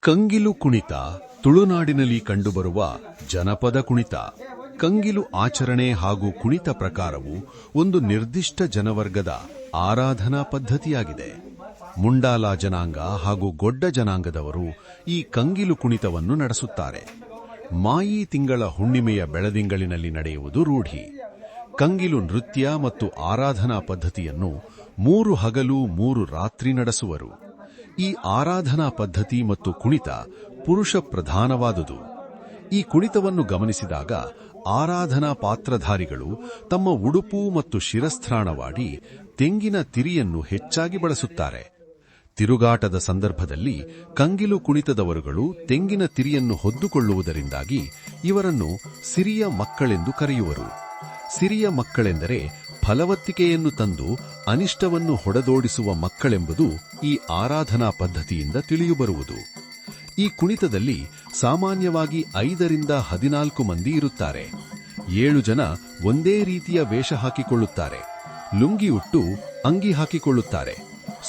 ಕಂಗಿಲು ಕುಣಿತ ತುಳುನಾಡಿನಲ್ಲಿ ಕಂಡುಬರುವ ಜನಪದ ಕುಣಿತ. ಕಂಗಿಲು ಆಚರಣೆ ಹಾಗೂ ಕುಣಿತ ಪ್ರಕಾರವು ಒಂದು ನಿರ್ದಿಷ್ಟ ಜನವರ್ಗದ ಆರಾಧನಾ ಪದ್ಧತಿಯಾಗಿದೆ. ಮುಂಡಾಲ ಜನಾಂಗ ಹಾಗೂ ಗೊಡ್ಡ ಜನಾಂಗದವರು ಈ ಕಂಗಿಲು ಕುಣಿತವನ್ನು ನಡೆಸುತ್ತಾರೆ. ಮಾಯಿ ತಿಂಗಳ ಹುಣ್ಣಿಮೆಯ ಬೆಳದಿಂಗಳಿನಲ್ಲಿ ನಡೆಯುವುದು ರೂಢಿ. ಕಂಗಿಲು ನೃತ್ಯ ಮತ್ತು ಆರಾಧನಾ ಪದ್ಧತಿಯನ್ನು 3 ಹಗಲು 3 ರಾತ್ರಿ ನಡೆಸುವರು. ಈ ಆರಾಧನಾ ಪದ್ಧತಿ ಮತ್ತು ಕುಣಿತ ಪುರುಷ ಪ್ರಧಾನವಾದುದು. ಈ ಕುಣಿತವನ್ನು ಗಮನಿಸಿದಾಗ ಆರಾಧನಾ ಪಾತ್ರಧಾರಿಗಳು ತಮ್ಮ ಉಡುಪು ಮತ್ತು ಶಿರಸ್ತ್ರಾಣವಾಡಿ ತೆಂಗಿನ ತಿರಿಯನ್ನು ಹೆಚ್ಚಾಗಿ ಬಳಸುತ್ತಾರೆ. ತಿರುಗಾಟದ ಸಂದರ್ಭದಲ್ಲಿ ಕಂಗಿಲು ಕುಣಿತದವರುಗಳು ತೆಂಗಿನ ತಿರಿಯನ್ನು ಹೊದ್ದುಕೊಳ್ಳುವುದರಿಂದಾಗಿ ಇವರನ್ನು ಸಿರಿಯ ಮಕ್ಕಳೆಂದು ಕರೆಯುವರು. ಸಿರಿಯ ಮಕ್ಕಳೆಂದರೆ ಫಲವತ್ತಿಕೆಯನ್ನು ತಂದು ಅನಿಷ್ಟವನ್ನು ಹೊಡೆದೋಡಿಸುವ ಮಕ್ಕಳೆಂಬುದು ಈ ಆರಾಧನಾ ಪದ್ಧತಿಯಿಂದ ತಿಳಿಯುಬರುವುದು. ಈ ಕುಣಿತದಲ್ಲಿ ಸಾಮಾನ್ಯವಾಗಿ 5 ರಿಂದ 14 ಮಂದಿ ಇರುತ್ತಾರೆ. 7 ಜನ ಒಂದೇ ರೀತಿಯ ವೇಷ ಹಾಕಿಕೊಳ್ಳುತ್ತಾರೆ. ಲುಂಗಿ ಉಟ್ಟು ಅಂಗಿ ಹಾಕಿಕೊಳ್ಳುತ್ತಾರೆ.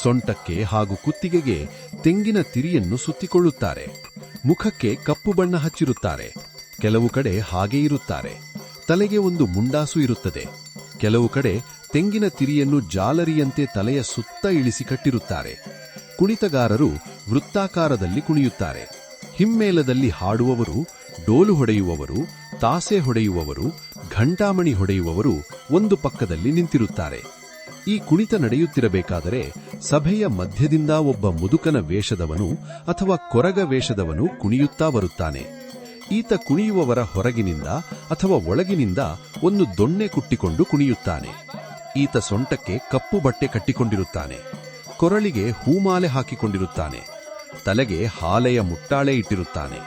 ಸೊಂಟಕ್ಕೆ ಹಾಗೂ ಕುತ್ತಿಗೆಗೆ ತೆಂಗಿನ ತಿರಿಯನ್ನು ಸುತ್ತಿಕೊಳ್ಳುತ್ತಾರೆ. ಮುಖಕ್ಕೆ ಕಪ್ಪು ಬಣ್ಣ ಹಚ್ಚಿರುತ್ತಾರೆ. ಕೆಲವು ಕಡೆ ಹಾಗೆ ಇರುತ್ತಾರೆ. ತಲೆಗೆ ಒಂದು ಮುಂಡಾಸು ಇರುತ್ತದೆ. ಕೆಲವು ಕಡೆ ತೆಂಗಿನ ತಿರಿಯನ್ನು ಜಾಲರಿಯಂತೆ ತಲೆಯ ಸುತ್ತ ಇಳಿಸಿ ಕಟ್ಟಿರುತ್ತಾರೆ. ಕುಣಿತಗಾರರು ವೃತ್ತಾಕಾರದಲ್ಲಿ ಕುಣಿಯುತ್ತಾರೆ. ಹಿಮ್ಮೇಳದಲ್ಲಿ ಹಾಡುವವರು, ಡೋಲು ಹೊಡೆಯುವವರು, ತಾಸೆ ಹೊಡೆಯುವವರು, ಘಂಟಾಮಣಿ ಹೊಡೆಯುವವರು ಒಂದು ಪಕ್ಕದಲ್ಲಿ ನಿಂತಿರುತ್ತಾರೆ. ಈ ಕುಣಿತ ನಡೆಯುತ್ತಿರಬೇಕಾದರೆ ಸಭೆಯ ಮಧ್ಯದಿಂದ ಒಬ್ಬ ಮುದುಕನ ವೇಷದವನು ಅಥವಾ ಕೊರಗ ವೇಷದವನು ಕುಣಿಯುತ್ತಾ ಬರುತ್ತಾನೆ. ಈತ ಕುಣಿಯುವವರ ಹೊರಗಿನಿಂದ ಅಥವಾ ಒಳಗಿನಿಂದ ಒಂದು ದೊಣ್ಣೆ ಕುಟ್ಟಿಕೊಂಡು ಕುಣಿಯುತ್ತಾನೆ. ಈತ ಸೊಂಟಕ್ಕೆ ಕಪ್ಪು ಬಟ್ಟೆ ಕಟ್ಟಿಕೊಂಡಿರುತ್ತಾನೆ. ಕೊರಳಿಗೆ ಹೂಮಾಲೆ ಹಾಕಿಕೊಂಡಿರುತ್ತಾನೆ. ತಲೆಗೆ ಹಾಲೆಯ ಮುಟ್ಟಾಳೆ ಇಟ್ಟಿರುತ್ತಾನೆ.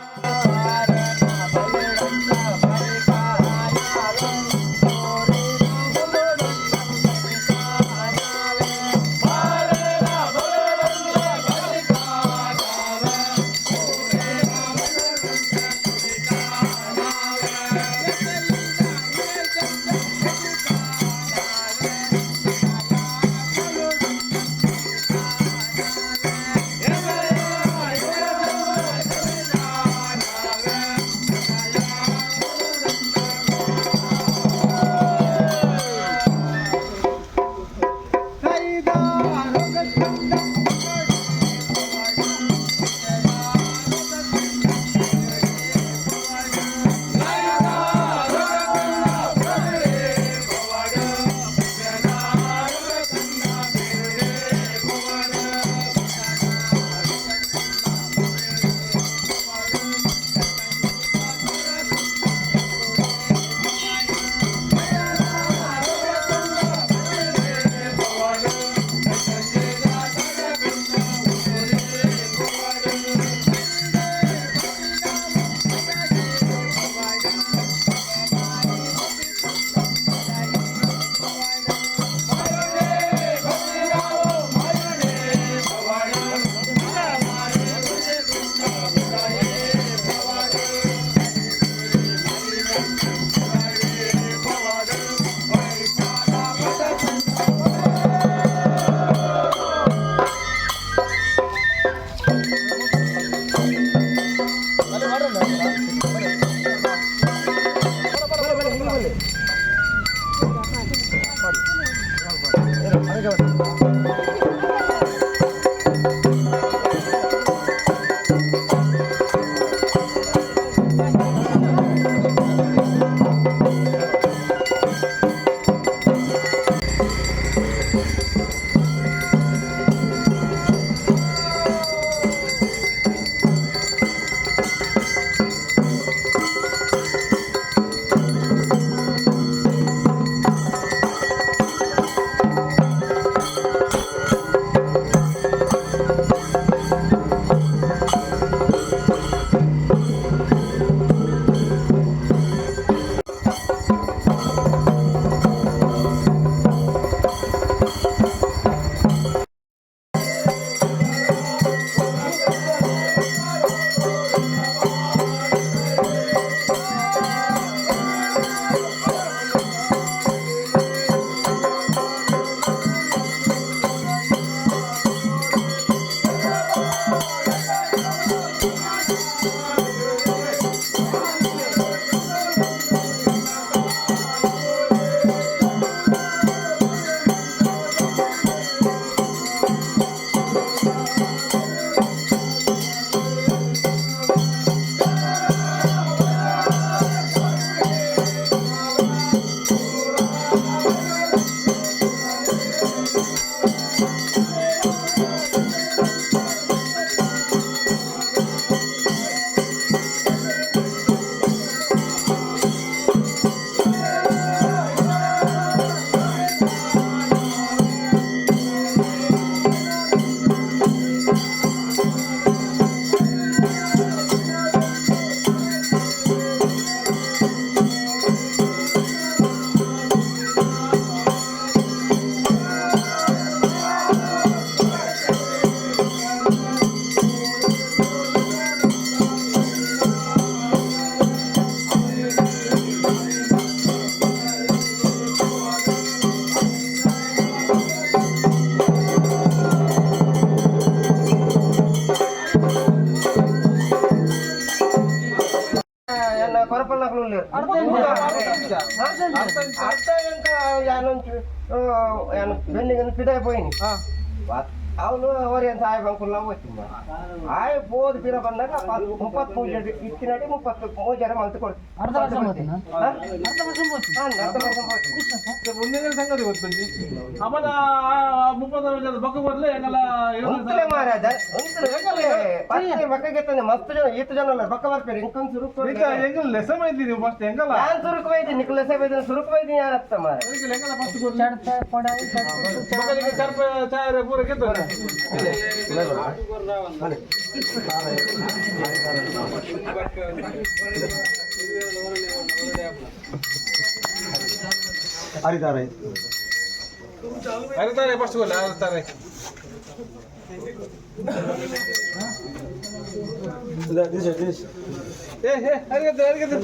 కొరపల్లకు లేరు అర్థం ఇంకా వెళ్ళి పిదైపోయింది అవును ఎవరు ఎంత ఆయ బంకుల్లో వచ్చింది ఆయ పోదు పిర ಬಂದಾಗ 30 ಪೂಜೆ ಇತ್ತಿನಡಿ 30 ಮೂಜರ ಮಂತ್ ಕೊಡ್ತೀವಿ ಅರ್ಧ ವರ್ಷ ಮುಂದಿನ ಸಂಗತಿ ಗೊತ್ತಂಜಿ ಆಮೇಲೆ 30 ವರ್ಷದ ಬಕ್ಕ ಬದಲು ಹೆಂಗಲ್ಲ ಉಂತಲೇ ಮಾರಾಜ ಉಂತಲೇ ಹೆಂಗಲೇ ಪತ್ತೆ ಬಕ್ಕಗೆತ್ತನೆ ಮಸ್ತ್ ಜನ ಈತ ಜನ ಅಲ್ಲ ಬಕ್ಕ ಬರ್ತಾರೆ ಇಂಕಂ ಸುರುಕು ಹೆಂಗಲ್ಲ ಲೆಸಮ ಇದ್ದೀನಿ ನೀವು ಫಸ್ಟ್ ಹೆಂಗಲ್ಲ ನಾನು ಸುರುಕು ವೈದಿ ನಿಖಲಸ ವೈದಿ ಸುರುಕು ವೈದಿ ಯಾರತ್ತ ಮಾರ ಹೆಂಗಲ್ಲ ಫಸ್ಟ್ ಗೊತ್ತು ಚಡ್ತ ಕೊಡಾಯಿ ಬಕ್ಕಲಿಗೆ ಕರ್ಪ ಚಾಯರ ಪೂರ ಗೆದ್ದ ಹರಿತಾರೆ ಅರಿತಾರೆ ಫಸ್ಟ್ ಗೊಲ್ಲ ಅರಿತಾರೆ ಏ ಏ ಅರಿಗತ್ತೆ ಅರಿಗತ್ತೆ